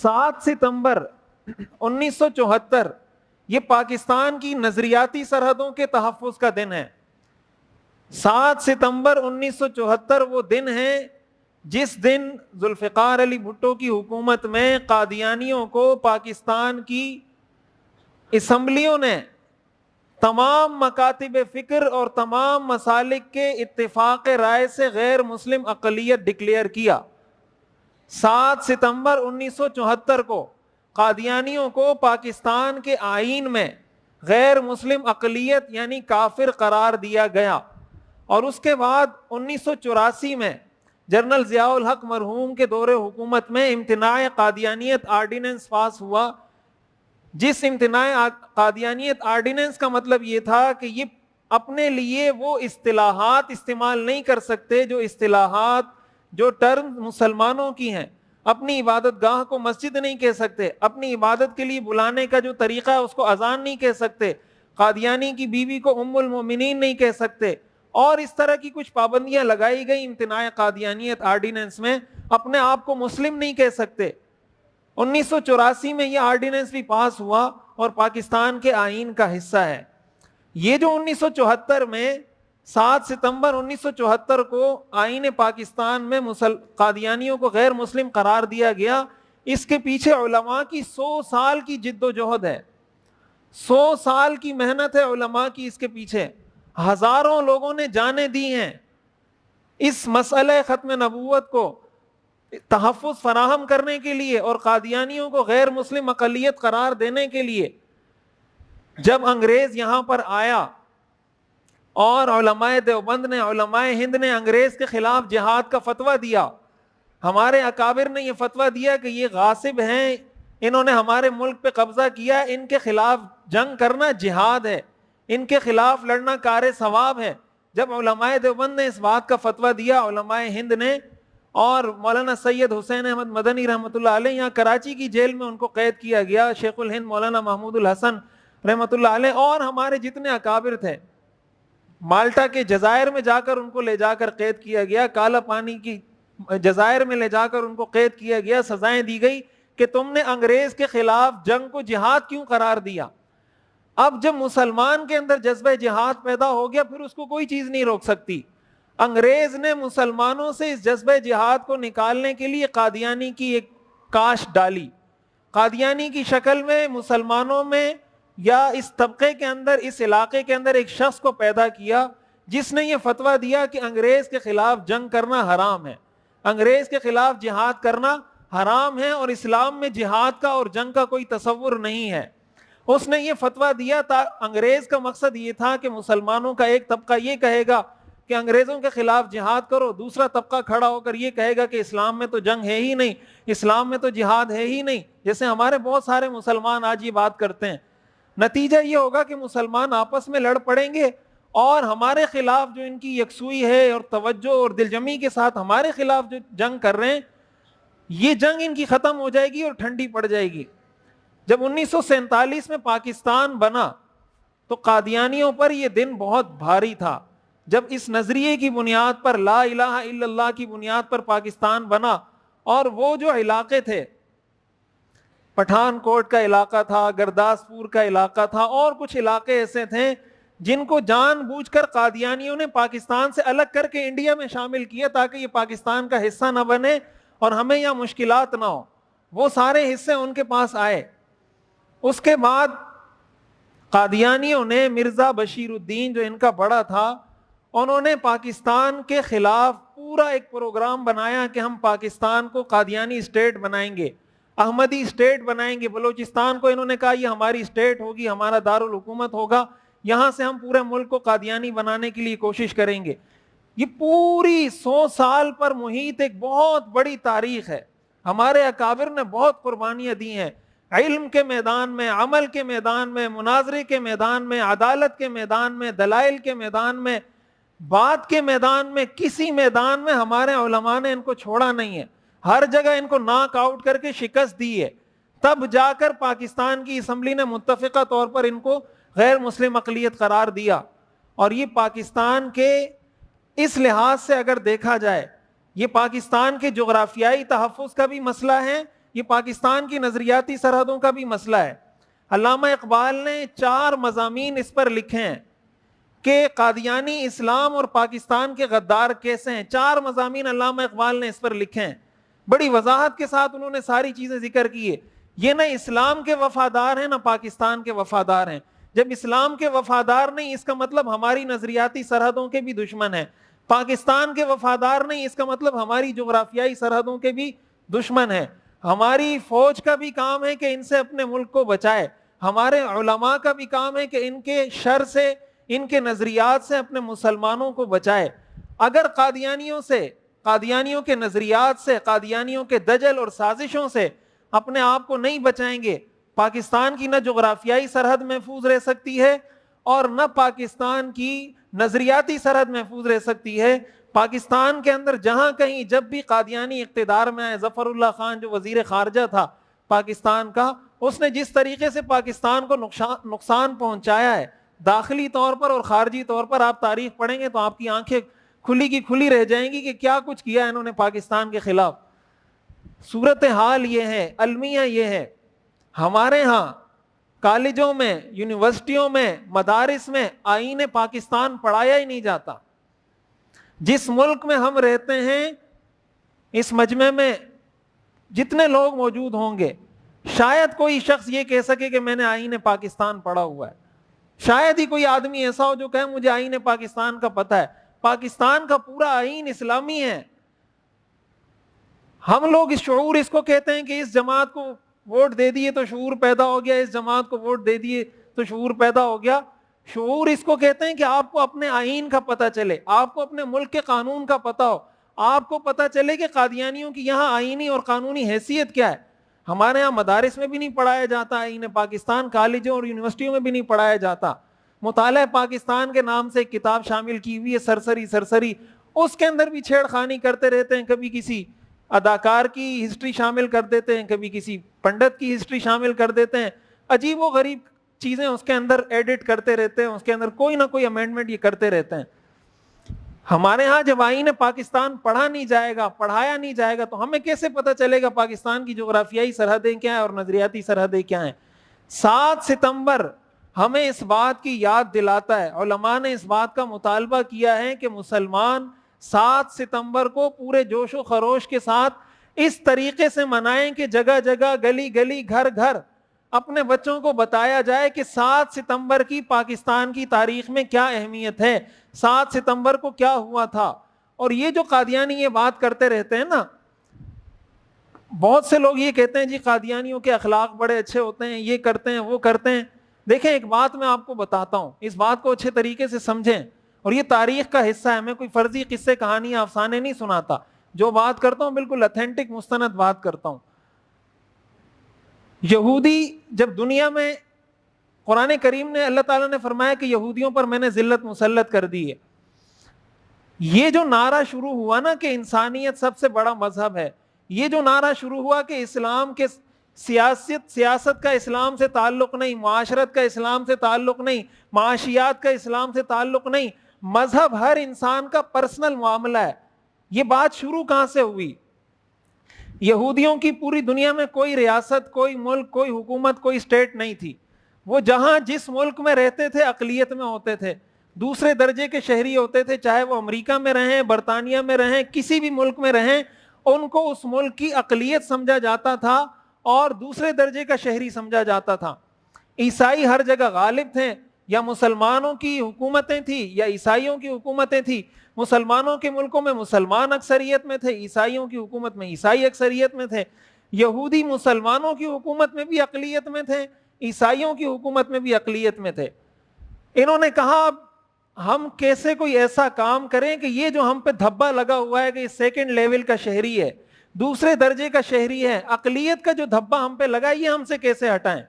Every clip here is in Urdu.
7 ستمبر 1974 یہ پاکستان کی نظریاتی سرحدوں کے تحفظ کا دن ہے. 7 ستمبر 1974 وہ دن ہے جس دن ذوالفقار علی بھٹو کی حکومت میں قادیانیوں کو پاکستان کی اسمبلیوں نے تمام مکاتب فکر اور تمام مسالک کے اتفاق رائے سے غیر مسلم اقلیت ڈکلیئر کیا. 7 ستمبر 1974 کو قادیانیوں کو پاکستان کے آئین میں غیر مسلم اقلیت یعنی کافر قرار دیا گیا. اور اس کے بعد 1984 میں جنرل ضیاء الحق مرحوم کے دور حکومت میں امتناع قادیانیت آرڈیننس پاس ہوا. جس امتناع قادیانیت آرڈیننس کا مطلب یہ تھا کہ یہ اپنے لیے وہ اصطلاحات استعمال نہیں کر سکتے جو ٹرم مسلمانوں کی ہیں. اپنی عبادت گاہ کو مسجد نہیں کہہ سکتے, اپنی عبادت کے لیے بلانے کا جو طریقہ ہے اس کو اذان نہیں کہہ سکتے, قادیانی کی بیوی کو ام المومنین نہیں کہہ سکتے, اور اس طرح کی کچھ پابندیاں لگائی گئی امتناع قادیانیت آرڈیننس میں. اپنے آپ کو مسلم نہیں کہہ سکتے. 1984 میں یہ آرڈیننس بھی پاس ہوا اور پاکستان کے آئین کا حصہ ہے. یہ جو 1974 میں 7 ستمبر 1974 کو آئین پاکستان میں قادیانیوں کو غیر مسلم قرار دیا گیا, اس کے پیچھے علماء کی 100 سال کی جد و جہد ہے, 100 سال کی محنت ہے علماء کی اس کے پیچھے. ہزاروں لوگوں نے جانیں دی ہیں اس مسئلہ ختم نبوت کو تحفظ فراہم کرنے کے لیے اور قادیانیوں کو غیر مسلم اقلیت قرار دینے کے لیے. جب انگریز یہاں پر آیا اور علماء دیوبند نے, علماء ہند نے انگریز کے خلاف جہاد کا فتویٰ دیا, ہمارے اکابر نے یہ فتویٰ دیا کہ یہ غاصب ہیں, انہوں نے ہمارے ملک پہ قبضہ کیا, ان کے خلاف جنگ کرنا جہاد ہے, ان کے خلاف لڑنا کار ثواب ہے. جب علماء دیوبند نے اس بات کا فتویٰ دیا, علماء ہند نے, اور مولانا سید حسین احمد مدنی رحمۃ اللہ علیہ یہاں کراچی کی جیل میں ان کو قید کیا گیا, شیخ الہند مولانا محمود الحسن رحمۃ اللہ علیہ اور ہمارے جتنے اکابر تھے, مالٹا کے جزائر میں جا کر ان کو لے جا کر قید کیا گیا, کالا پانی کی جزائر میں لے جا کر ان کو قید کیا گیا, سزائیں دی گئی کہ تم نے انگریز کے خلاف جنگ کو جہاد کیوں قرار دیا. اب جب مسلمان کے اندر جذبہ جہاد پیدا ہو گیا پھر اس کو کوئی چیز نہیں روک سکتی. انگریز نے مسلمانوں سے اس جذبہ جہاد کو نکالنے کے لیے قادیانی کی ایک کاش ڈالی, قادیانی کی شکل میں مسلمانوں میں یا اس طبقے کے اندر, اس علاقے کے اندر ایک شخص کو پیدا کیا جس نے یہ فتویٰ دیا کہ انگریز کے خلاف جنگ کرنا حرام ہے, انگریز کے خلاف جہاد کرنا حرام ہے, اور اسلام میں جہاد کا اور جنگ کا کوئی تصور نہیں ہے. اس نے یہ فتویٰ دیا تھا, انگریز کا مقصد یہ تھا کہ مسلمانوں کا ایک طبقہ یہ کہے گا کہ انگریزوں کے خلاف جہاد کرو, دوسرا طبقہ کھڑا ہو کر یہ کہے گا کہ اسلام میں تو جنگ ہے ہی نہیں, اسلام میں تو جہاد ہے ہی نہیں, جیسے ہمارے بہت سارے مسلمان آج یہ بات کرتے ہیں. نتیجہ یہ ہوگا کہ مسلمان آپس میں لڑ پڑیں گے اور ہمارے خلاف جو ان کی یکسوئی ہے اور توجہ اور دلجمی کے ساتھ ہمارے خلاف جو جنگ کر رہے ہیں, یہ جنگ ان کی ختم ہو جائے گی اور ٹھنڈی پڑ جائے گی. جب 1947 میں پاکستان بنا تو قادیانیوں پر یہ دن بہت بھاری تھا. جب اس نظریے کی بنیاد پر, لا الہ الا اللہ کی بنیاد پر پاکستان بنا, اور وہ جو علاقے تھے, پٹھان کوٹ کا علاقہ تھا, گرداسپور کا علاقہ تھا, اور کچھ علاقے ایسے تھے جن کو جان بوجھ کر قادیانیوں نے پاکستان سے الگ کر کے انڈیا میں شامل کیا تاکہ یہ پاکستان کا حصہ نہ بنے اور ہمیں یہاں مشکلات نہ ہو. وہ سارے حصے ان کے پاس آئے. اس کے بعد قادیانیوں نے, مرزا بشیر الدین جو ان کا بڑا تھا, انہوں نے پاکستان کے خلاف پورا ایک پروگرام بنایا کہ ہم پاکستان کو قادیانی اسٹیٹ بنائیں گے, احمدی اسٹیٹ بنائیں گے. بلوچستان کو انہوں نے کہا یہ ہماری اسٹیٹ ہوگی, ہمارا دارالحکومت ہوگا, یہاں سے ہم پورے ملک کو قادیانی بنانے کے لیے کوشش کریں گے. یہ پوری 100 سال پر محیط ایک بہت بڑی تاریخ ہے. ہمارے اکابر نے بہت قربانیاں دی ہیں, علم کے میدان میں, عمل کے میدان میں, مناظرے کے میدان میں, عدالت کے میدان میں, دلائل کے میدان میں, بات کے میدان میں, کسی میدان میں ہمارے علماء نے ان کو چھوڑا نہیں ہے. ہر جگہ ان کو ناک آؤٹ کر کے شکست دی ہے. تب جا کر پاکستان کی اسمبلی نے متفقہ طور پر ان کو غیر مسلم اقلیت قرار دیا. اور یہ پاکستان کے اس لحاظ سے اگر دیکھا جائے, یہ پاکستان کے جغرافیائی تحفظ کا بھی مسئلہ ہے, یہ پاکستان کی نظریاتی سرحدوں کا بھی مسئلہ ہے. علامہ اقبال نے 4 مضامین اس پر لکھے ہیں کہ قادیانی اسلام اور پاکستان کے غدار کیسے ہیں. 4 مضامین علامہ اقبال نے اس پر لکھے ہیں. بڑی وضاحت کے ساتھ انہوں نے ساری چیزیں ذکر کی ہے. یہ نہ اسلام کے وفادار ہیں نہ پاکستان کے وفادار ہیں. جب اسلام کے وفادار نہیں اس کا مطلب ہماری نظریاتی سرحدوں کے بھی دشمن ہیں. پاکستان کے وفادار نہیں اس کا مطلب ہماری جغرافیائی سرحدوں کے بھی دشمن ہیں. ہماری فوج کا بھی کام ہے کہ ان سے اپنے ملک کو بچائے. ہمارے علماء کا بھی کام ہے کہ ان کے شر سے، ان کے نظریات سے اپنے مسلمانوں کو بچائے. اگر قادیانیوں کے نظریات سے، قادیانیوں کے دجل اور سازشوں سے اپنے آپ کو نہیں بچائیں گے، پاکستان کی نہ جغرافیائی سرحد محفوظ رہ سکتی ہے اور نہ پاکستان کی نظریاتی سرحد محفوظ رہ سکتی ہے. پاکستان کے اندر جہاں کہیں جب بھی قادیانی اقتدار میں آئے، ظفر اللہ خان جو وزیر خارجہ تھا پاکستان کا، اس نے جس طریقے سے پاکستان کو نقصان پہنچایا ہے داخلی طور پر اور خارجی طور پر، آپ تاریخ پڑھیں گے تو آپ کی آنکھیں کھلی کی کھلی رہ جائیں گی کہ کیا کچھ کیا انہوں نے پاکستان کے خلاف. صورتحال یہ ہے، المیہ یہ ہے. ہمارے ہاں کالجوں میں، یونیورسٹیوں میں، مدارس میں آئین پاکستان پڑھایا ہی نہیں جاتا. جس ملک میں ہم رہتے ہیں، اس مجمع میں جتنے لوگ موجود ہوں گے، شاید کوئی شخص یہ کہہ سکے کہ میں نے آئین پاکستان پڑھا ہوا ہے. شاید ہی کوئی آدمی ایسا ہو جو کہے مجھے آئین پاکستان کا پتہ ہے. پاکستان کا پورا آئین اسلامی ہے. ہم لوگ شعور اس کو کہتے ہیں کہ اس جماعت کو ووٹ دے دیے تو شعور پیدا ہو گیا، اس جماعت کو ووٹ دے دیے تو شعور پیدا ہو گیا. شعور اس کو کہتے ہیں کہ آپ کو اپنے آئین کا پتہ چلے، آپ کو اپنے ملک کے قانون کا پتہ ہو، آپ کو پتہ چلے کہ قادیانیوں کی یہاں آئینی اور قانونی حیثیت کیا ہے. ہمارے یہاں مدارس میں بھی نہیں پڑھایا جاتا آئین پاکستان، کالجوں اور یونیورسٹیوں میں بھی نہیں پڑھایا جاتا. مطالعہ پاکستان کے نام سے ایک کتاب شامل کی ہوئی ہے، سرسری، اس کے اندر بھی چھیڑ خانی کرتے رہتے ہیں. کبھی کسی اداکار کی ہسٹری شامل کر دیتے ہیں، کبھی کسی پنڈت کی ہسٹری شامل کر دیتے ہیں. عجیب و غریب چیزیں اس کے اندر ایڈٹ کرتے رہتے ہیں، اس کے اندر کوئی نہ کوئی امینڈمنٹ یہ کرتے رہتے ہیں. ہمارے ہاں جب آئین پاکستان پڑھا نہیں جائے گا، پڑھایا نہیں جائے گا، تو ہمیں کیسے پتہ چلے گا پاکستان کی جغرافیائی سرحدیں کیا ہیں اور نظریاتی سرحدیں کیا ہیں. 7 ستمبر ہمیں اس بات کی یاد دلاتا ہے. علماء نے اس بات کا مطالبہ کیا ہے کہ مسلمان 7 ستمبر کو پورے جوش و خروش کے ساتھ اس طریقے سے منائیں کہ جگہ جگہ، گلی گلی، گھر گھر اپنے بچوں کو بتایا جائے کہ 7 ستمبر کی پاکستان کی تاریخ میں کیا اہمیت ہے، 7 ستمبر کو کیا ہوا تھا. اور یہ جو قادیانی یہ بات کرتے رہتے ہیں نا، بہت سے لوگ یہ کہتے ہیں جی قادیانیوں کے اخلاق بڑے اچھے ہوتے ہیں، یہ کرتے ہیں وہ کرتے ہیں. دیکھیں ایک بات میں آپ کو بتاتا ہوں، اس بات کو اچھے طریقے سے سمجھیں، اور یہ تاریخ کا حصہ ہے. میں کوئی فرضی قصے کہانی افسانے نہیں سناتا، جو بات کرتا ہوں بالکل اتھینٹک مستند بات کرتا ہوں. یہودی جب دنیا میں، قرآن کریم نے، اللہ تعالیٰ نے فرمایا کہ یہودیوں پر میں نے ذلت مسلط کر دی ہے. یہ جو نعرہ شروع ہوا نا کہ انسانیت سب سے بڑا مذہب ہے، یہ جو نعرہ شروع ہوا کہ اسلام کے سیاست کا اسلام سے تعلق نہیں، معاشرت کا اسلام سے تعلق نہیں، معاشیات کا اسلام سے تعلق نہیں، مذہب ہر انسان کا پرسنل معاملہ ہے. یہ بات شروع کہاں سے ہوئی؟ یہودیوں کی پوری دنیا میں کوئی ریاست، کوئی ملک، کوئی حکومت، کوئی اسٹیٹ نہیں تھی. وہ جہاں جس ملک میں رہتے تھے اقلیت میں ہوتے تھے، دوسرے درجے کے شہری ہوتے تھے، چاہے وہ امریکہ میں رہیں، برطانیہ میں رہیں، کسی بھی ملک میں رہیں، ان کو اس ملک کی اقلیت سمجھا جاتا تھا اور دوسرے درجے کا شہری سمجھا جاتا تھا. عیسائی ہر جگہ غالب تھے، یا مسلمانوں کی حکومتیں تھیں یا عیسائیوں کی حکومتیں تھیں. مسلمانوں کے ملکوں میں مسلمان اکثریت میں تھے، عیسائیوں کی حکومت میں عیسائی اکثریت میں تھے. یہودی مسلمانوں کی حکومت میں بھی اقلیت میں تھے، عیسائیوں کی حکومت میں بھی اقلیت میں تھے. انہوں نے کہا اب ہم کیسے کوئی ایسا کام کریں کہ یہ جو ہم پہ دھبا لگا ہوا ہے کہ سیکنڈ لیول کا شہری ہے، دوسرے درجے کا شہری ہے، اقلیت کا جو دھبا ہم پہ لگا یہ ہم سے کیسے ہٹائیں.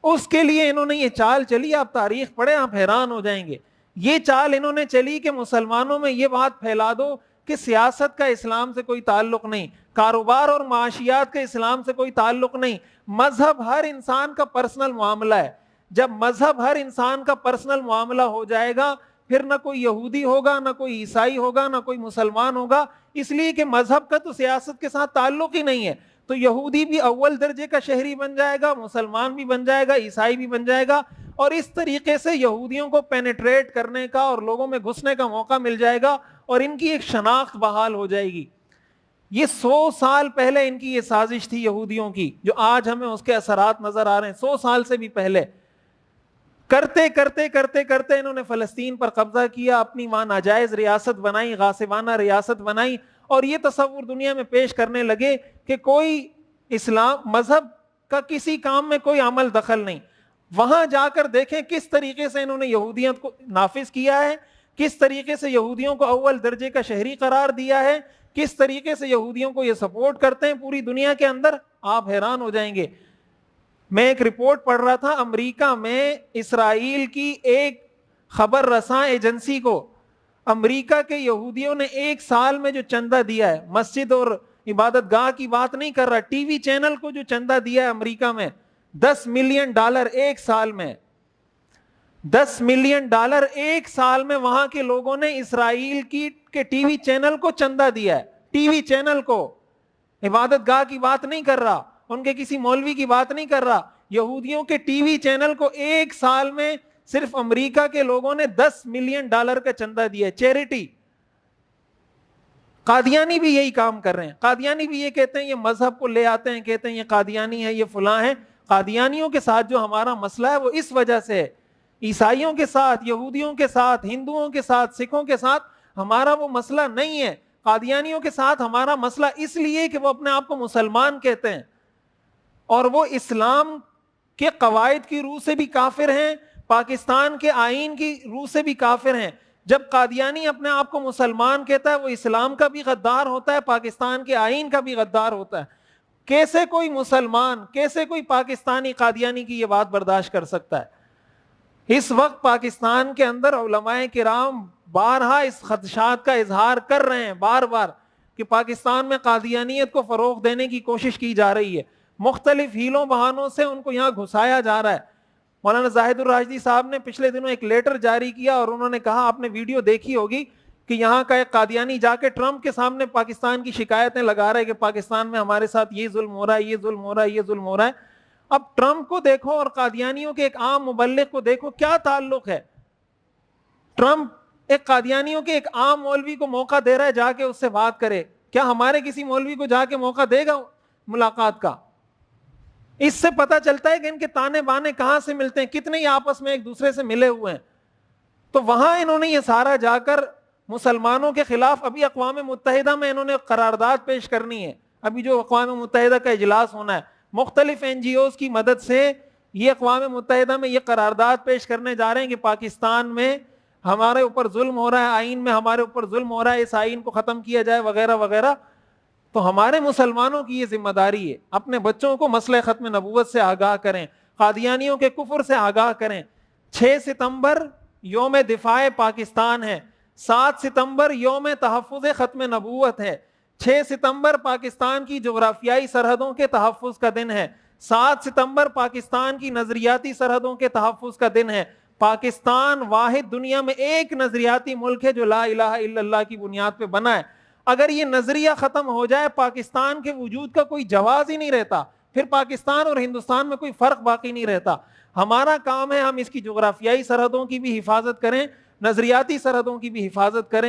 اس کے لیے انہوں نے یہ چال چلی، آپ تاریخ پڑھیں آپ حیران ہو جائیں گے. یہ چال انہوں نے چلی کہ مسلمانوں میں یہ بات پھیلا دو کہ سیاست کا اسلام سے کوئی تعلق نہیں، کاروبار اور معاشیات کا اسلام سے کوئی تعلق نہیں، مذہب ہر انسان کا پرسنل معاملہ ہے. جب مذہب ہر انسان کا پرسنل معاملہ ہو جائے گا پھر نہ کوئی یہودی ہوگا، نہ کوئی عیسائی ہوگا، نہ کوئی مسلمان ہوگا، اس لیے کہ مذہب کا تو سیاست کے ساتھ تعلق ہی نہیں ہے. تو یہودی بھی اول درجے کا شہری بن جائے گا, مسلمان بھی بن جائے گا, عیسائی بھی بن جائے گا, اور اس طریقے سے یہودیوں کو پینیٹریٹ کرنے کا اور لوگوں میں گھسنے کا موقع مل جائے گا, اور ان کی ایک شناخت بحال ہو جائے گی. یہ 100 سال پہلے ان کی یہ سازش تھی یہودیوں کی, جو آج ہمیں اس کے اثرات نظر آ رہے ہیں. 100 سال سے بھی پہلے کرتے کرتے کرتے کرتے انہوں نے فلسطین پر قبضہ کیا, اپنی وہاں ناجائز ریاست بنائی, غاصبانہ ریاست بنائی, اور یہ تصور دنیا میں پیش کرنے لگے کہ کوئی اسلام مذہب کا کسی کام میں کوئی عمل دخل نہیں. وہاں جا کر دیکھیں کس طریقے سے انہوں نے یہودیت کو نافذ کیا ہے, کس طریقے سے یہودیوں کو اول درجے کا شہری قرار دیا ہے, کس طریقے سے یہودیوں کو یہ سپورٹ کرتے ہیں پوری دنیا کے اندر. آپ حیران ہو جائیں گے. میں ایک رپورٹ پڑھ رہا تھا, امریکہ میں اسرائیل کی ایک خبر رساں ایجنسی کو امریکہ کے یہودیوں نے ایک سال میں جو چندہ دیا ہے, مسجد اور عبادت گاہ کی بات نہیں کر رہا, ٹی وی چینل کو جو چندہ دیا ہے امریکہ میں, $10 ملین ایک سال میں. $10 ملین ایک سال میں وہاں کے لوگوں نے اسرائیل کے ٹی وی چینل کو چندہ دیا ہے. ٹی وی چینل کو, عبادت گاہ کی بات نہیں کر رہا, ان کے کسی مولوی کی بات نہیں کر رہا, یہودیوں کے ٹی وی چینل کو ایک سال میں صرف امریکہ کے لوگوں نے $10 ملین کا چندہ دیا ہے, چیریٹی. قادیانی بھی یہی کام کر رہے ہیں. قادیانی بھی یہ کہتے ہیں, یہ مذہب کو لے آتے ہیں, کہتے ہیں یہ قادیانی ہے, یہ فلاں ہے. قادیانیوں کے ساتھ جو ہمارا مسئلہ ہے وہ اس وجہ سے ہے, عیسائیوں کے ساتھ, یہودیوں کے ساتھ, ہندوؤں کے ساتھ, سکھوں کے ساتھ ہمارا وہ مسئلہ نہیں ہے. قادیانیوں کے ساتھ ہمارا مسئلہ اس لیے کہ وہ اپنے آپ کو مسلمان کہتے ہیں, اور وہ اسلام کے قواعد کی روح سے بھی کافر ہیں, پاکستان کے آئین کی روح سے بھی کافر ہیں. جب قادیانی اپنے آپ کو مسلمان کہتا ہے, وہ اسلام کا بھی غدار ہوتا ہے, پاکستان کے آئین کا بھی غدار ہوتا ہے. کیسے کوئی مسلمان, کیسے کوئی پاکستانی قادیانی کی یہ بات برداشت کر سکتا ہے؟ اس وقت پاکستان کے اندر علماء کرام بارہا اس خدشات کا اظہار کر رہے ہیں, بار بار, کہ پاکستان میں قادیانیت کو فروغ دینے کی کوشش کی جا رہی ہے. مختلف ہیلوں بہانوں سے ان کو یہاں گھسایا جا رہا ہے. مولانا زاہد الراشدی صاحب نے پچھلے دنوں ایک لیٹر جاری کیا, اور انہوں نے کہا, آپ نے ویڈیو دیکھی ہوگی, کہ یہاں کا ایک قادیانی جا کے ٹرمپ کے سامنے پاکستان کی شکایتیں لگا رہا ہے کہ پاکستان میں ہمارے ساتھ یہ ظلم ہو رہا ہے, یہ ظلم ہو رہا ہے, یہ ظلم ہو رہا ہے. اب ٹرمپ کو دیکھو اور قادیانیوں کے ایک عام مبلغ کو دیکھو, کیا تعلق ہے. ٹرمپ ایک قادیانیوں کے ایک عام مولوی کو موقع دے رہا ہے جا کے اس سے بات کرے, کیا ہمارے کسی مولوی کو جا کے موقع دے گا ملاقات کا؟ اس سے پتہ چلتا ہے کہ ان کے تانے بانے کہاں سے ملتے ہیں, کتنے ہی آپس میں ایک دوسرے سے ملے ہوئے ہیں. تو وہاں انہوں نے یہ سارا جا کر مسلمانوں کے خلاف, ابھی اقوام متحدہ میں انہوں نے قرارداد پیش کرنی ہے, ابھی جو اقوام متحدہ کا اجلاس ہونا ہے, مختلف NGOs کی مدد سے یہ اقوام متحدہ میں یہ قرارداد پیش کرنے جا رہے ہیں کہ پاکستان میں ہمارے اوپر ظلم ہو رہا ہے, آئین میں ہمارے اوپر ظلم ہو رہا ہے, اس آئین کو ختم کیا جائے, وغیرہ وغیرہ. تو ہمارے مسلمانوں کی یہ ذمہ داری ہے, اپنے بچوں کو مسئلہ ختم نبوت سے آگاہ کریں, قادیانیوں کے کفر سے آگاہ کریں. 6 ستمبر یوم دفاع پاکستان ہے, 7 ستمبر یوم تحفظ ختم نبوت ہے, 6 ستمبر پاکستان کی جغرافیائی سرحدوں کے تحفظ کا دن ہے, 7 ستمبر پاکستان کی نظریاتی سرحدوں کے تحفظ کا دن ہے. پاکستان واحد دنیا میں ایک نظریاتی ملک ہے جو لا الہ الا اللہ کی بنیاد پہ بنا ہے. اگر یہ نظریہ ختم ہو جائے, پاکستان کے وجود کا کوئی جواز ہی نہیں رہتا, پھر پاکستان اور ہندوستان میں کوئی فرق باقی نہیں رہتا. ہمارا کام ہے ہم اس کی جغرافیائی سرحدوں کی بھی حفاظت کریں, نظریاتی سرحدوں کی بھی حفاظت کریں.